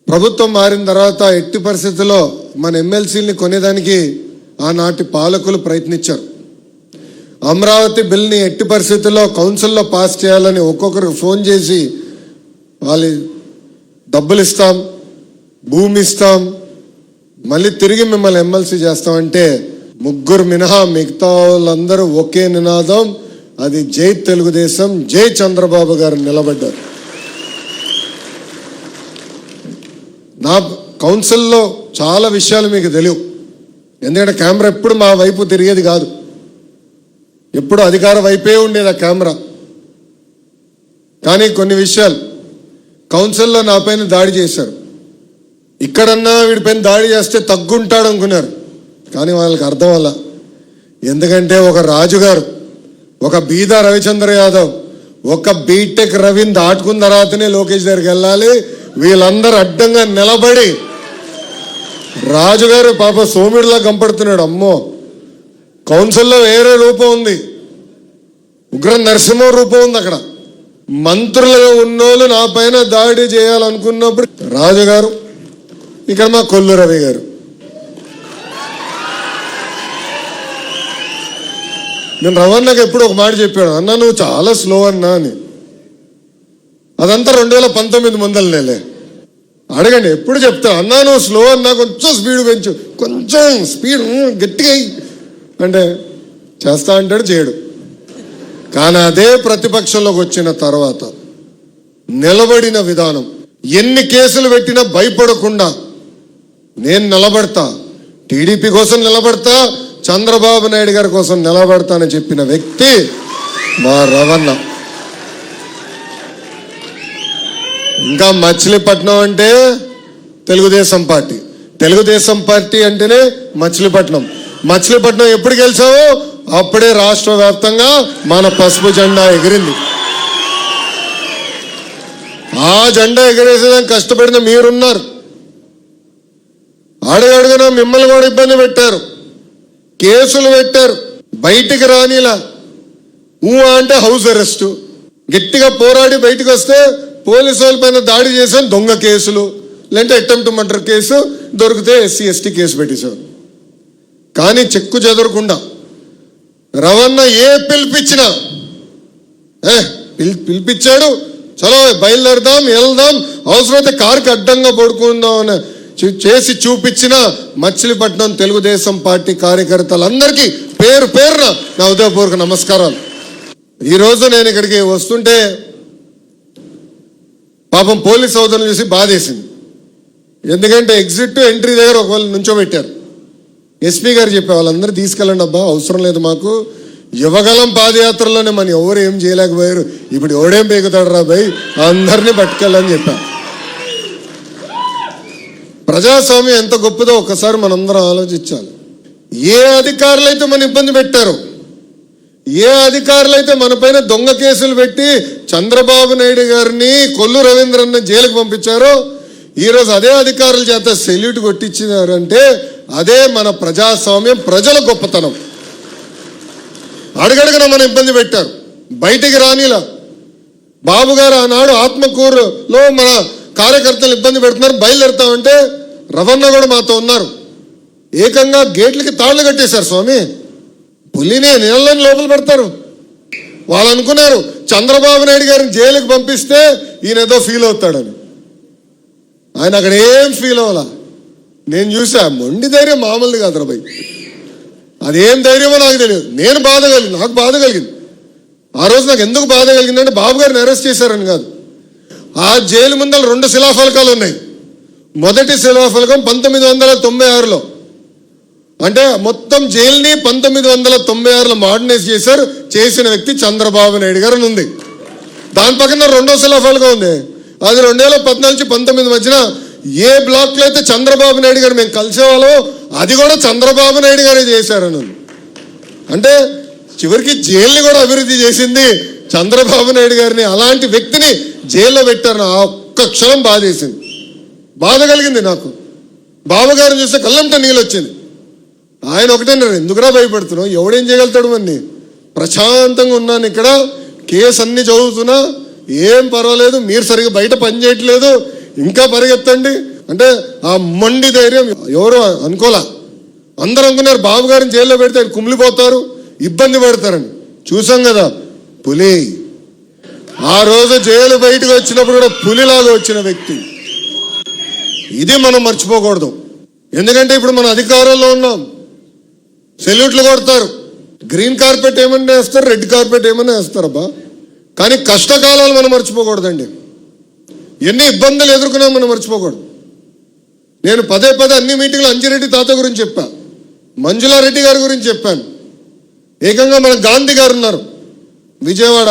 ప్రభుత్వం మారిన తర్వాత ఎట్టి పరిస్థితుల్లో మన ఎమ్మెల్సీని కొనేదానికి ఆనాటి పాలకులు ప్రయత్నించారు. అమరావతి బిల్ని ఎట్టి పరిస్థితుల్లో కౌన్సిల్లో పాస్ చేయాలని ఒక్కొక్కరికి ఫోన్ చేసి వాళ్ళు డబ్బులు ఇస్తాం, భూమి ఇస్తాం, మళ్ళీ తిరిగి మిమ్మల్ని ఎమ్మెల్సీ చేస్తామంటే ముగ్గురు మినహా మిగతా వాళ్ళందరూ ఒకే నినాదం, అది జై తెలుగుదేశం, జై చంద్రబాబు గారు నిలబడ్డారు. నా కౌన్సిల్లో చాలా విషయాలు మీకు తెలియవు, ఎందుకంటే కెమెరా ఎప్పుడు మా వైపు తిరిగేది కాదు, ఎప్పుడు అధికార వైపే ఉండేది ఆ కెమెరా. కానీ కొన్ని విషయాలు కౌన్సిల్లో నా పైన దాడి చేశారు. ఇక్కడన్నా వీడిపైన దాడి చేస్తే తగ్గుంటాడు అనుకున్నారు, కానీ వాళ్ళకి అర్థం వల్ల. ఎందుకంటే ఒక రాజుగారు, ఒక బీదా రవిచంద్ర యాదవ్, ఒక బీటెక్ రవిని దాటుకున్న తర్వాతనే లోకేష్ దగ్గరికి వెళ్ళాలి. వీళ్ళందరూ అడ్డంగా నిలబడి రాజుగారు పాప సోమిడిలా కంపడుతున్నాడు. అమ్మో, కౌన్సిల్లో వేరే రూపం ఉంది, ఉగ్ర నరసింహ రూపం ఉంది. అక్కడ మంత్రులుగా ఉన్నోళ్ళు నా పైన దాడి చేయాలనుకున్నప్పుడు రాజుగారు, ఇక్కడ మా కొల్లు రవి గారు. నేను రవణకి ఎప్పుడు ఒక మాట చెప్పాడు, అన్నా నువ్వు చాలా స్లో అన్నా అని. అదంతా 2019 ముందలనేలే. అడగండి, ఎప్పుడు చెప్తా అన్నా నువ్వు స్లో అన్నా, కొంచెం స్పీడ్ పెంచు, కొంచెం స్పీడ్ గట్టిగా అంటే చేస్తా అంటాడు, చేయడు. కానీ అదే ప్రతిపక్షంలోకి వచ్చిన తర్వాత నిలబడిన విధానం, ఎన్ని కేసులు పెట్టినా భయపడకుండా నేను నిలబడతా, టీడీపీ కోసం నిలబడతా, చంద్రబాబు నాయుడు గారి కోసం నిలబడతానని చెప్పిన వ్యక్తి మా రవణ. ఇంకా మచిలీపట్నం అంటే తెలుగుదేశం పార్టీ, తెలుగుదేశం పార్టీ అంటేనే మచిలీపట్నం. మచిలీపట్నం ఎప్పుడు గెలిచావో అప్పుడే రాష్ట్ర వ్యాప్తంగా మన పసుపు జెండా ఎగిరింది. ఆ జెండా ఎగిరేసేదానికి కష్టపడిన మీరున్నారు. అడుగడుగున మిమ్మల్ని కూడా ఇబ్బంది పెట్టారు, కేసులు పెట్టారు, బయటికి రానిలా. అంటే హౌస్ అరెస్టు, గట్టిగా పోరాడి బయటకు వస్తే పోలీసు వాళ్ళ పైన దాడి చేశాను, దొంగ కేసులు, లేదంటే అటెంప్ట్ మర్డర్ కేసు, దొరికితే SC ST కేసు పెట్టేశారు. కానీ చెక్కు చెదరకుండా రవణ ఏ పిలిపించినా పిలిపించాడు, చలో బయలుదేరదాం, వెళ్దాం, అవసరమైతే కారుకి అడ్డంగా పడుకుందాం అని చేసి చూపించిన మచిలీపట్నం తెలుగుదేశం పార్టీ కార్యకర్తలందరికీ పేరు పేరున నా ఉదయపూర్వక నమస్కారాలు. ఈరోజు నేను ఇక్కడికి వస్తుంటే పాపం పోలీస్ సోదరులు చూసి బాధేసింది. ఎందుకంటే ఎగ్జిట్ ఎంట్రీ దగ్గర ఒకవేళ నుంచోబెట్టారు. SP గారు చెప్పే వాళ్ళందరూ తీసుకెళ్ళండి అబ్బా, అవసరం లేదు మాకు, యువగలం పాదయాత్రలోనే మనం ఎవరు ఏం చేయలేకపోయారు, ఇప్పుడు ఎవడేం పేగుతాడు రా భయ్, అందరినీ పట్టుకెళ్ళని చెప్పారు. ప్రజాస్వామ్యం ఎంత గొప్పదో ఒక్కసారి మనందరం ఆలోచించాలి. ఏ అధికారులు అయితే మన ఇబ్బంది పెట్టారో, ఏ అధికారులు అయితే మన పైన దొంగ కేసులు పెట్టి చంద్రబాబు నాయుడు గారిని, కొల్లు రవీంద్రని జైలుకు పంపించారో, ఈరోజు అదే అధికారుల చేత సెల్యూట్ కొట్టించినారంటే అదే మన ప్రజాస్వామ్యం, ప్రజల గొప్పతనం. అడుగడుగున మన ఇబ్బంది పెట్టారు, బయటికి రానిలా. బాబు గారు ఆనాడు ఆత్మకూరులో మన కార్యకర్తలు ఇబ్బంది పెడుతున్నారు, బయలుదేరుతామంటే రవణ కూడా మాతో ఉన్నారు. ఏకంగా గేట్లకి తాళ్లు కట్టేశారు. స్వామి, పులిని నీళ్ళని లోపల పెడతారు. వాళ్ళు అనుకున్నారు చంద్రబాబు నాయుడు గారిని జైలుకి పంపిస్తే ఈయన ఏదో ఫీల్ అవుతాడని. ఆయన అక్కడ ఏం ఫీల్ అవ్వాలా. నేను చూసా, మొండి ధైర్యం మామూలుది కాదు రాబాయ్. అదేం ధైర్యమో నాకు తెలియదు. నాకు బాధ కలిగింది. ఆ రోజు నాకు ఎందుకు బాధ కలిగిందంటే బాబు గారిని అరెస్ట్ చేశారని కాదు, ఆ జైలు ముందర 2 శిలాఫలకాలు ఉన్నాయి. మొదటి శిలాఫలకం 1996లో, అంటే మొత్తం జైలుని 1996లో మోడర్నైజ్ చేశారు, చేసిన వ్యక్తి చంద్రబాబు నాయుడు గారు ఉంది. దాని పక్కన 2వ శిలాఫలకం ఉంది, అది 2014 నుంచి 19 మధ్యన ఏ బ్లాక్లో అయితే చంద్రబాబు నాయుడు గారు మేము కలిసేవాళ్ళో అది కూడా చంద్రబాబు నాయుడు గారే చేశారని. అంటే చివరికి జైల్ని కూడా అభివృద్ధి చేసింది చంద్రబాబు నాయుడు గారిని. అలాంటి వ్యక్తిని జైల్లో పెట్టారు. ఆ ఒక్క క్షణం బాధేసింది, బాధ కలిగింది నాకు. బాబు గారిని చూస్తే కళ్ళంట నీళ్ళు వచ్చింది. ఆయన ఒకటే, ఎందుకురా భయపడుతున్నావు, ఎవడేం చేయగలుగుతాడు, అన్ని ప్రశాంతంగా ఉన్నాను ఇక్కడ, కేసు అన్ని చదువుతున్నా, ఏం పర్వాలేదు, మీరు సరిగ్గా బయట పని చేయట్లేదు, ఇంకా పరిగెత్తండి, అంటే ఆ మొండి ధైర్యం ఎవరు అనుకోలే. అందరూ అనుకున్నారు బాబు గారిని జైల్లో పెడితే ఆయన కుమిలిపోతారు, ఇబ్బంది పెడతారని. చూసాం కదా పులి. ఆ రోజు జైలు బయటకు వచ్చినప్పుడు కూడా పులిలాగా వచ్చిన వ్యక్తి. ఇది మనం మర్చిపోకూడదు. ఎందుకంటే ఇప్పుడు మన అధికారంలో ఉన్నాం, సెల్యూట్లు కొడతారు, గ్రీన్ కార్పెట్ ఏమన్నా వేస్తారు, రెడ్ కార్పెట్ ఏమన్నా వేస్తారబ్బా. కానీ కష్టకాలాలు మనం మర్చిపోకూడదండి. ఎన్ని ఇబ్బందులు ఎదుర్కొన్నాం మనం మర్చిపోకూడదు. నేను పదే అన్ని మీటింగ్లు అంజిరెడ్డి తాత గురించి చెప్పా, మంజులారెడ్డి గారి గురించి చెప్పాను. ఏకంగా మన గాంధీ గారు ఉన్నారు విజయవాడ